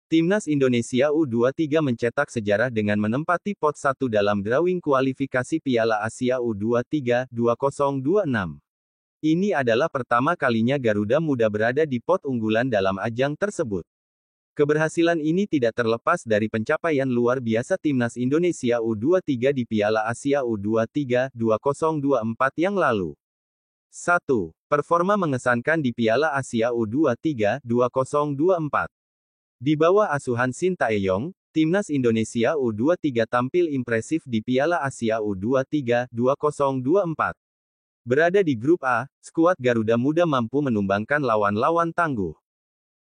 Timnas Indonesia U23 mencetak sejarah dengan menempati pot 1 dalam drawing kualifikasi Piala Asia U23 2026. Ini adalah pertama kalinya Garuda Muda berada di pot unggulan dalam ajang tersebut. Keberhasilan ini tidak terlepas dari pencapaian luar biasa Timnas Indonesia U23 di Piala Asia U23 2024 yang lalu. 1. Performa mengesankan di Piala Asia U23 2024. Di bawah asuhan Shin Tae-yong, Timnas Indonesia U23 tampil impresif di Piala Asia U23 2024. Berada di grup A, skuad Garuda Muda mampu menumbangkan lawan-lawan tangguh.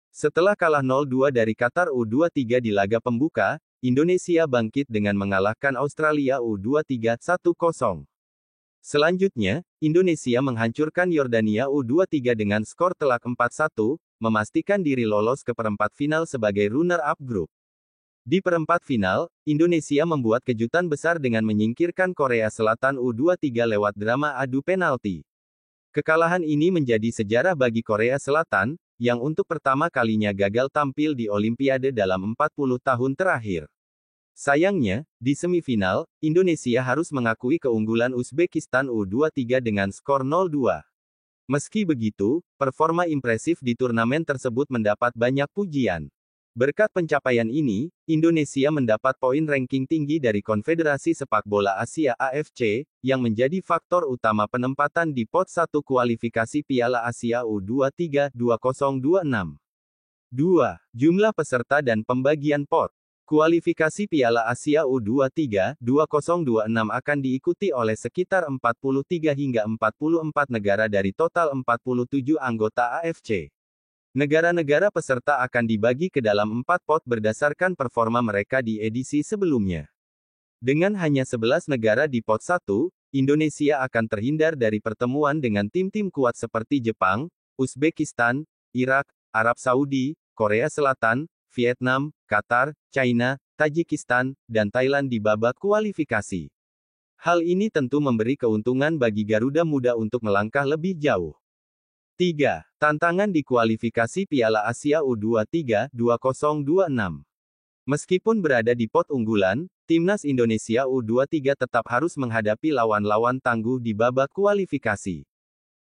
Setelah kalah 0-2 dari Qatar U23 di laga pembuka, Indonesia bangkit dengan mengalahkan Australia U23 1-0. Selanjutnya, Indonesia menghancurkan Yordania U23 dengan skor telak 4-1, memastikan diri lolos ke perempat final sebagai runner-up grup. Di perempat final, Indonesia membuat kejutan besar dengan menyingkirkan Korea Selatan U23 lewat drama adu penalti. Kekalahan ini menjadi sejarah bagi Korea Selatan, yang untuk pertama kalinya gagal tampil di Olimpiade dalam 40 tahun terakhir. Sayangnya, di semifinal, Indonesia harus mengakui keunggulan Uzbekistan U23 dengan skor 0-2. Meski begitu, performa impresif di turnamen tersebut mendapat banyak pujian. Berkat pencapaian ini, Indonesia mendapat poin ranking tinggi dari Konfederasi Sepak Bola Asia (AFC), yang menjadi faktor utama penempatan di pot 1 kualifikasi Piala Asia U23 2026. 2. Jumlah peserta dan pembagian pot. Kualifikasi Piala Asia U23 2026 akan diikuti oleh sekitar 43 hingga 44 negara dari total 47 anggota AFC. Negara-negara peserta akan dibagi ke dalam 4 pot berdasarkan performa mereka di edisi sebelumnya. Dengan hanya 11 negara di pot 1, Indonesia akan terhindar dari pertemuan dengan tim-tim kuat seperti Jepang, Uzbekistan, Irak, Arab Saudi, Korea Selatan, Vietnam, Qatar, China, Tajikistan, dan Thailand di babak kualifikasi. Hal ini tentu memberi keuntungan bagi Garuda Muda untuk melangkah lebih jauh. 3. Tantangan di kualifikasi Piala Asia U23 2026. Meskipun berada di pot unggulan, Timnas Indonesia U23 tetap harus menghadapi lawan-lawan tangguh di babak kualifikasi.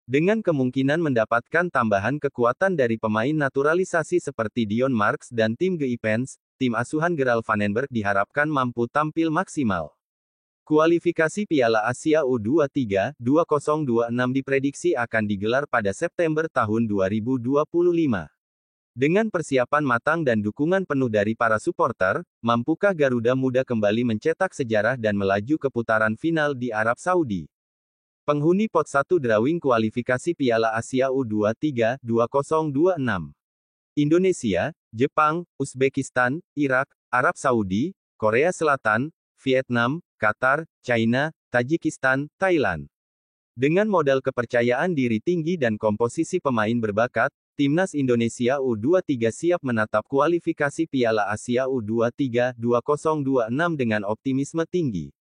Dengan kemungkinan mendapatkan tambahan kekuatan dari pemain naturalisasi seperti Dion Marks dan Tim Geipens, tim asuhan Gerald Vandenberg diharapkan mampu tampil maksimal. Kualifikasi Piala Asia U23 2026 diprediksi akan digelar pada September tahun 2025. Dengan persiapan matang dan dukungan penuh dari para supporter, mampukah Garuda Muda kembali mencetak sejarah dan melaju ke putaran final di Arab Saudi? Penghuni pot 1 drawing kualifikasi Piala Asia U23 2026. Indonesia, Jepang, Uzbekistan, Irak, Arab Saudi, Korea Selatan, Vietnam, Qatar, China, Tajikistan, Thailand. Dengan modal kepercayaan diri tinggi dan komposisi pemain berbakat, Timnas Indonesia U23 siap menatap kualifikasi Piala Asia U23 2026 dengan optimisme tinggi.